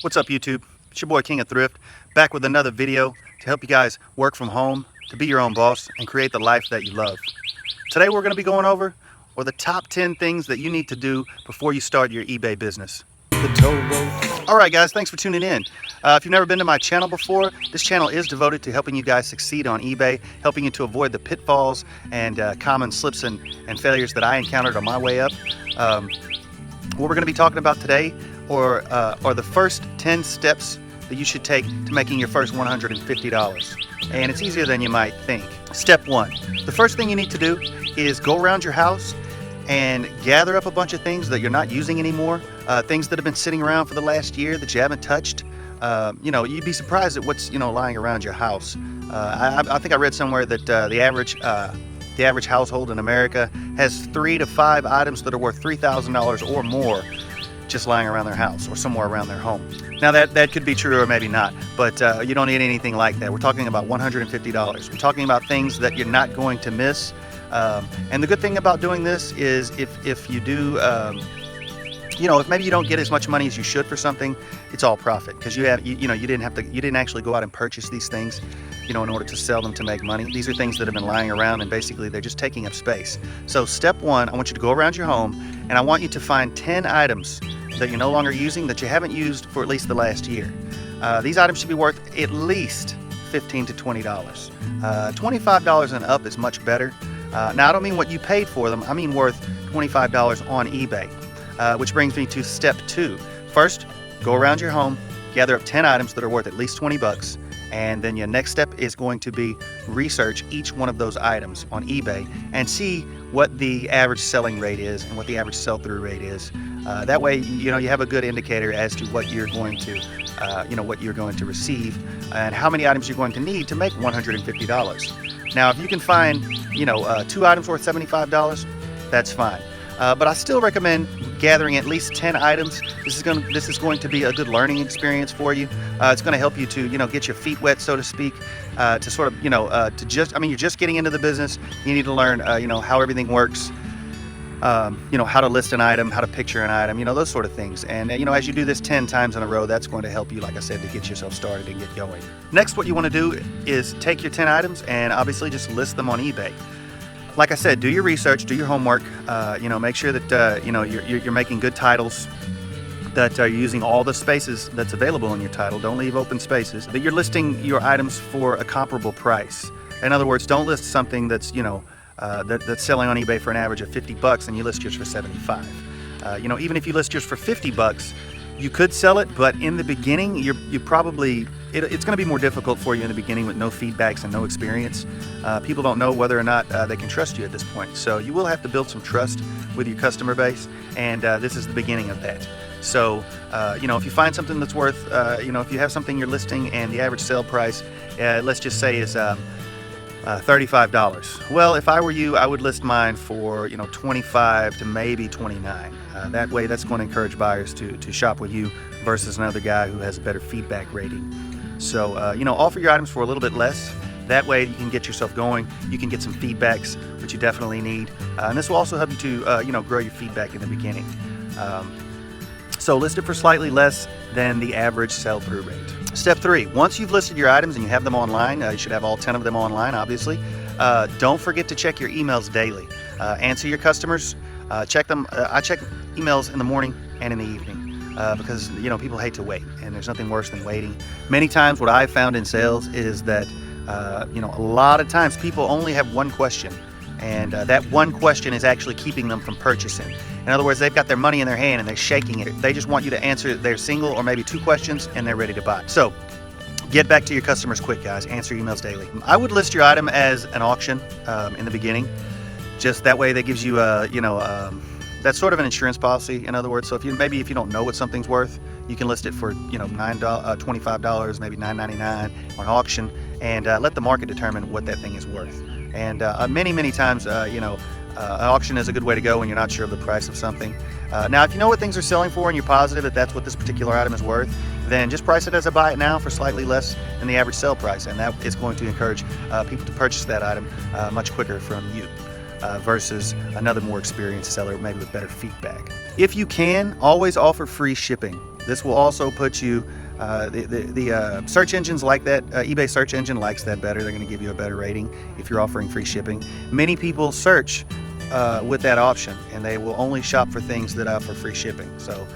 What's up, YouTube? It's your boy King of Thrift, back with another video to help you guys work from home, to be your own boss, and create the life that you love. Today we're going to be going over the top 10 things that you need to do before you start your eBay business. Alright guys, thanks for tuning in. If you've never been to my channel before, this channel is devoted to helping you guys succeed on eBay, helping you to avoid the pitfalls and common slips and failures that I encountered on my way up. What we're going to be talking about today are the first 10 steps that you should take to making your first $150. And it's easier than you might think. Step 1. The first thing you need to do is go around your house and gather up a bunch of things that you're not using anymore, things that have been sitting around for the last year that you haven't touched. You'd be surprised at what's lying around your house. I think I read somewhere that the average household in America has 3 to 5 items that are worth $3,000 or more just lying around their house or somewhere around their home. Now that could be true or maybe not, but you don't need anything like that. We're talking about $150. We're talking about things that you're not going to miss. And the good thing about doing this is if you do, if maybe you don't get as much money as you should for something, it's all profit because you didn't actually go out and purchase these things, in order to sell them to make money. These are things that have been lying around and basically they're just taking up space. So step 1, I want you to go around your home and I want you to find 10 items that you're no longer using, that you haven't used for at least the last year. These items should be worth at least $15 to $20. $25 and up is much better. Now I don't mean what you paid for them, I mean worth $25 on eBay. Which brings me to step 2. First, go around your home, gather up 10 items that are worth at least 20 bucks. And then your next step is going to be research each one of those items on eBay and see what the average selling rate is and what the average sell-through rate is. That way, you have a good indicator as to what you're going to, receive and how many items you're going to need to make $150. Now, if you can find, 2 items worth $75, that's fine. But I still recommend gathering at least 10 items. This is going to be a good learning experience for you. It's going to help you to get your feet wet, so to speak, to sort of you're just getting into the business. You need to learn how everything works. How to list an item, how to picture an item, those sort of things. And as you do this 10 times in a row, that's going to help you, like I said, to get yourself started and get going. Next, what you want to do is take your 10 items and obviously just list them on eBay. Like I said, do your research, do your homework, make sure that, you're making good titles, that you're using all the spaces that's available in your title. Don't leave open spaces. That you're listing your items for a comparable price. In other words, don't list something that's, that's selling on eBay for an average of 50 bucks and you list yours for 75. Even if you list yours for 50 bucks, you could sell it, but in the beginning, it's going to be more difficult for you in the beginning with no feedbacks and no experience. People don't know whether or not they can trust you at this point. So you will have to build some trust with your customer base, and this is the beginning of that. So, if you find something that's worth, if you have something you're listing and the average sale price, let's just say is $35. Well, if I were you, I would list mine for, 25 to maybe 29. That way, that's going to encourage buyers to shop with you versus another guy who has a better feedback rating. So, offer your items for a little bit less. That way, you can get yourself going. You can get some feedbacks, which you definitely need. And this will also help you to, grow your feedback in the beginning. So list it for slightly less than the average sell-through rate. Step 3, once you've listed your items and you have them online, you should have all 10 of them online, obviously. Don't forget to check your emails daily. Answer your customers, check them. I check emails in the morning and in the evening because, people hate to wait and there's nothing worse than waiting. Many times what I've found in sales is that, a lot of times people only have one question. And that one question is actually keeping them from purchasing. In other words, they've got their money in their hand and they're shaking it. They just want you to answer their single or maybe 2 questions and they're ready to buy. So get back to your customers quick, guys. Answer emails daily. I would list your item as an auction in the beginning. Just that way that gives you, that's sort of an insurance policy. In other words, so if you don't know what something's worth, you can list it for, $25, maybe $9.99 on auction and let the market determine what that thing is worth. And many times, an auction is a good way to go when you're not sure of the price of something. Now, if you know what things are selling for and you're positive that that's what this particular item is worth, then just price it as a buy it now for slightly less than the average sale price. And that is going to encourage people to purchase that item much quicker from you versus another more experienced seller, maybe with better feedback. If you can, always offer free shipping. This will also put you, the search engines like that. eBay search engine likes that better. They're going to give you a better rating if you're offering free shipping. Many people search with that option, and they will only shop for things that offer free shipping. So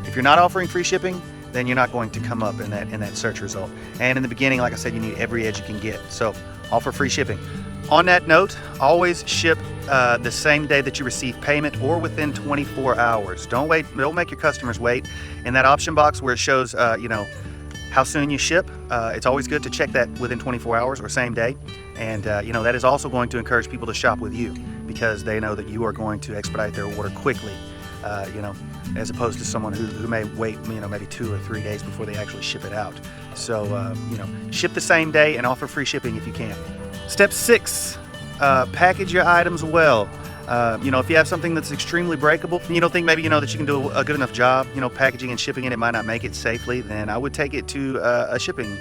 if you're not offering free shipping, then you're not going to come up in that search result. And in the beginning, like I said, you need every edge you can get. So offer free shipping. On that note, always ship the same day that you receive payment or within 24 hours. Don't wait. Don't make your customers wait. In that option box where it shows, how soon you ship, it's always good to check that within 24 hours or same day. And that is also going to encourage people to shop with you, because they know that you are going to expedite their order quickly, as opposed to someone who may wait, maybe 2 or 3 days before they actually ship it out. So, ship the same day and offer free shipping if you can. Step 6, package your items well. If you have something that's extremely breakable, and you don't think maybe that you can do a good enough job, packaging and shipping it, it might not make it safely, then I would take it to a shipping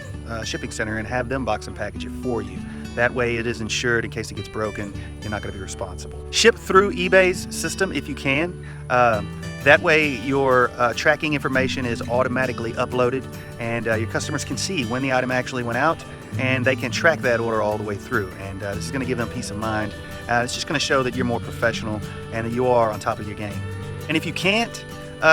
center and have them box and package it for you. That way it is insured in case it gets broken. You're not going to be responsible. Ship through eBay's system if you can. That way your tracking information is automatically uploaded, and your customers can see when the item actually went out, and they can track that order all the way through. And this is going to give them peace of mind. It's just going to show that you're more professional and that you are on top of your game. And if you can't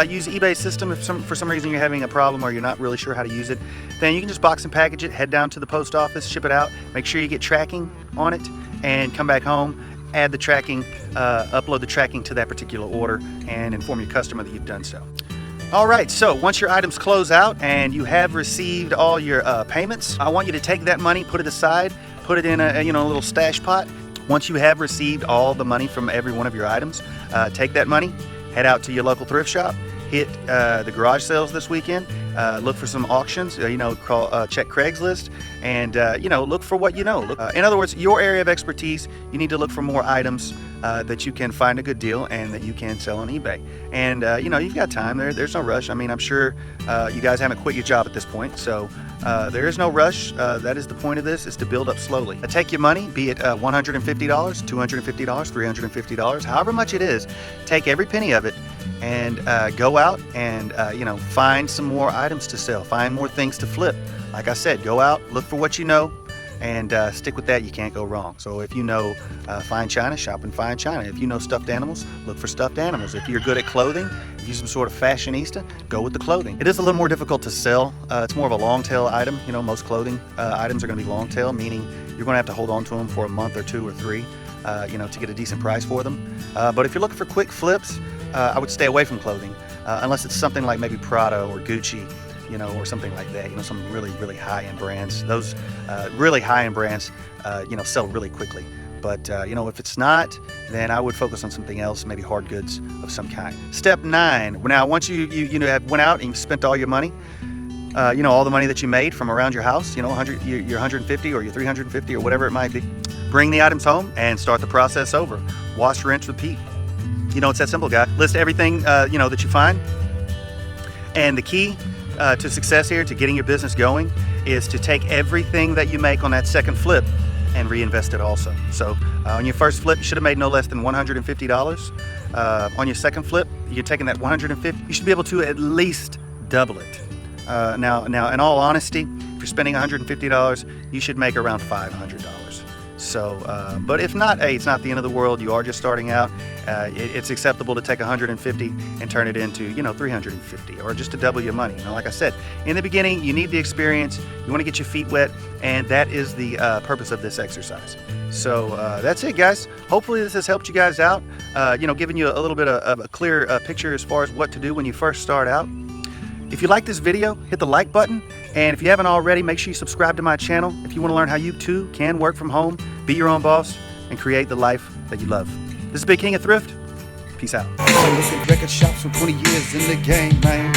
use eBay's system, if for some reason you're having a problem or you're not really sure how to use it, then you can just box and package it, head down to the post office, ship it out, make sure you get tracking on it, and come back home, add the tracking, upload the tracking to that particular order, and inform your customer that you've done so. All right, so once your items close out and you have received all your payments, I want you to take that money, put it aside, put it in a little stash pot. Once you have received all the money from every one of your items, take that money, head out to your local thrift shop, hit the garage sales this weekend, look for some auctions, check Craigslist, and look for what in other words, your area of expertise, you need to look for more items that you can find a good deal and that you can sell on eBay. And you've got time. There's no rush. I mean, I'm sure you guys haven't quit your job at this point, so there is no rush. That is the point of this, is to build up slowly. Take your money, be it $150, $250, $350, however much it is, take every penny of it and go out and find some more items to sell, find more things to flip. Like I said, go out, look for what you know, and stick with that. You can't go wrong. So if you know fine china, shop in fine china. If you know stuffed animals, look for stuffed animals. If you're good at clothing, if you're some sort of fashionista, go with the clothing. It is a little more difficult to sell. It's more of a long tail item. Most clothing items are going to be long tail, meaning you're going to have to hold on to them for a month or 2 or 3 to get a decent price for them. But if you're looking for quick flips, I would stay away from clothing unless it's something like maybe Prada or Gucci, or something like that. Some really, really high-end brands. Those really high-end brands, sell really quickly. But if it's not, then I would focus on something else, maybe hard goods of some kind. Step 9. Now, once you have went out and you've spent all your money, all the money that you made from around your house, your 150 or your 350 or whatever it might be, bring the items home and start the process over. Wash, rinse, repeat. It's that simple, guy. List everything that you find, and the key to success here, to getting your business going, is to take everything that you make on that second flip and reinvest it also. So on your first flip, you should have made no less than $150. On your second flip, you're taking that $150. You should be able to at least double it. Now, in all honesty, if you're spending $150, you should make around $500. So, but if not, hey, it's not the end of the world. You are just starting out. It's acceptable to take 150 and turn it into, 350, or just to double your money. Like I said, in the beginning, you need the experience. You want to get your feet wet, and that is the purpose of this exercise. So that's it, guys. Hopefully this has helped you guys out, giving you a little bit of a clear picture as far as what to do when you first start out. If you like this video, hit the like button. And if you haven't already, make sure you subscribe to my channel if you want to learn how you too can work from home, be your own boss, and create the life that you love. This is Big King of Thrift. Peace out. Record shops for 20 years in the game, man.